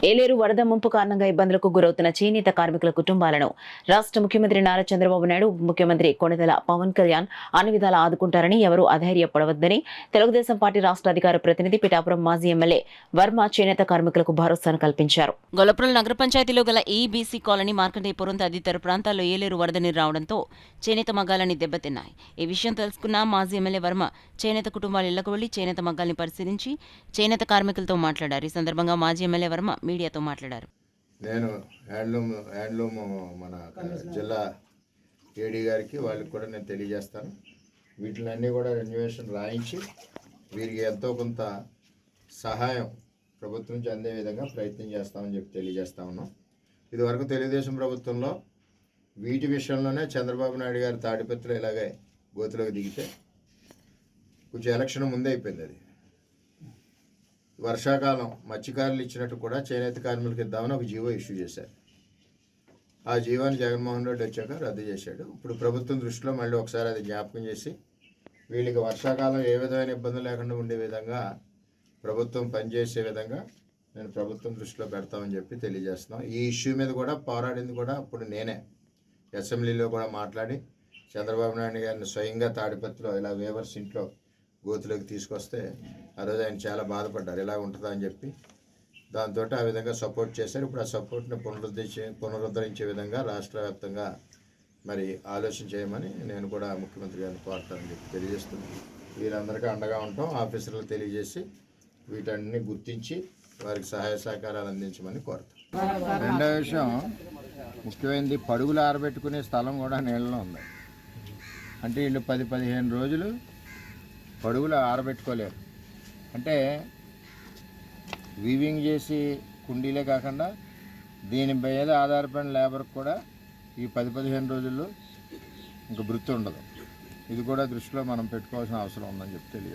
ఏలేరు వరద ముంపు కారణంగా ఇబ్బందులకు గురవుతున్న చేనేత కార్మికుల కుటుంబాలను రాష్ట్ర ముఖ్యమంత్రి నారా చంద్రబాబు నాయుడు, ఉప ముఖ్యమంత్రి కొణిదెల పవన్ కళ్యాణ్ అన్ని విధాలా ఆదుకుంటారని, ఎవరూ అధైర్యపడవద్దని తెలుగుదేశం పార్టీ రాష్ట్ర అధికార ప్రతినిధి పిఠాపురం మాజీ ఎమ్మెల్యే వర్మ చేనేత కార్మికులకు భరోసాను కల్పించారు. గొల్లపురం నగర పంచాయతీలో గల ఈబీసీ కాలనీ, మార్కండేయపురం తదితర ప్రాంతాల్లో ఏలేరు వరద నీరు రావడంతో చేనేత మగ్గాలని దెబ్బతిన్నాయి. ఈ విషయం తెలుసుకున్న మాజీ ఎమ్మెల్యే వర్మ చేనేత కుటుంబాల ఇళ్లకు వెళ్లి చేనేత మగ్గాల్ని పరిశీలించి చేనేత కార్మికులతో మాట్లాడారు. ఈ సందర్భంగా మాజీ ఎమ్మెల్యే వర్మ మీడియాతో మాట్లాడారు. నేను హ్యాండ్లూమ్ మన జిల్లా ఏడీ గారికి వాళ్ళకి కూడా నేను తెలియజేస్తాను. వీటిలన్నీ కూడా రెన్యువేషన్ రాయించి వీరికి ఎంతో కొంత సహాయం ప్రభుత్వం నుంచి అందే విధంగా ప్రయత్నం చేస్తామని చెప్పి తెలియజేస్తా ఉన్నాం. ఇదివరకు తెలుగుదేశం ప్రభుత్వంలో వీటి విషయంలోనే చంద్రబాబు నాయుడు గారి తాడిపత్రిలో ఇలాగే గోతులోకి దిగితే కొంచెం ఎలక్షన్ ముందే అయిపోయింది. అది వర్షాకాలం మత్స్యకారులు ఇచ్చినట్టు కూడా చేనేత కార్మికులకు ఇద్దామని ఒక జీవో ఇష్యూ చేశారు. ఆ జీవోని జగన్మోహన్ రెడ్డి వచ్చాక రద్దు చేశాడు. ఇప్పుడు ప్రభుత్వం దృష్టిలో మళ్ళీ ఒకసారి అది జ్ఞాపకం చేసి వీళ్ళకి వర్షాకాలం ఏ విధమైన ఇబ్బందులు లేకుండా ఉండే విధంగా ప్రభుత్వం పనిచేసే విధంగా నేను ప్రభుత్వం దృష్టిలో పెడతామని చెప్పి తెలియజేస్తున్నాం. ఈ ఇష్యూ మీద కూడా పోరాడింది కూడా అప్పుడు నేనే అసెంబ్లీలో కూడా మాట్లాడి చంద్రబాబు నాయుడు గారిని స్వయంగా తాడిపత్రిలో ఇలా వేవర్స్ ఇంట్లో గోతులోకి తీసుకొస్తే ఆ రోజు ఆయన చాలా బాధపడ్డారు, ఇలా ఉంటుందా అని చెప్పి. దాంతో ఆ విధంగా సపోర్ట్ చేశారు. ఇప్పుడు ఆ సపోర్ట్ని పునరుద్ధరించే విధంగా రాష్ట్ర వ్యాప్తంగా మరి ఆలోచన చేయమని నేను కూడా ముఖ్యమంత్రి గారిని కోరుతానని చెప్పి తెలియజేస్తున్నాను. వీరందరికీ అండగా ఉంటాం. ఆఫీసర్లకు తెలియజేసి వీటన్ని గుర్తించి వారికి సహాయ సహకారాలు అందించమని కోరుతాం. రెండో విషయం ముఖ్యమైనది, పడుగులు ఆరబెట్టుకునే స్థలం కూడా నీళ్ళలో ఉంది. అంటే వీళ్ళు 10-15 రోజులు పడుగులు ఆరబెట్టుకోలేరు. అంటే వీవింగ్ చేసి కుండీలే కాకుండా దీని మీద ఆధారపడిన లేబర్కి కూడా ఈ 10-15 రోజుల్లో ఇంక వృత్తి ఉండదు. ఇది కూడా దృష్టిలో మనం పెట్టుకోవాల్సిన అవసరం ఉందని చెప్పి తెలియజేస్తాం.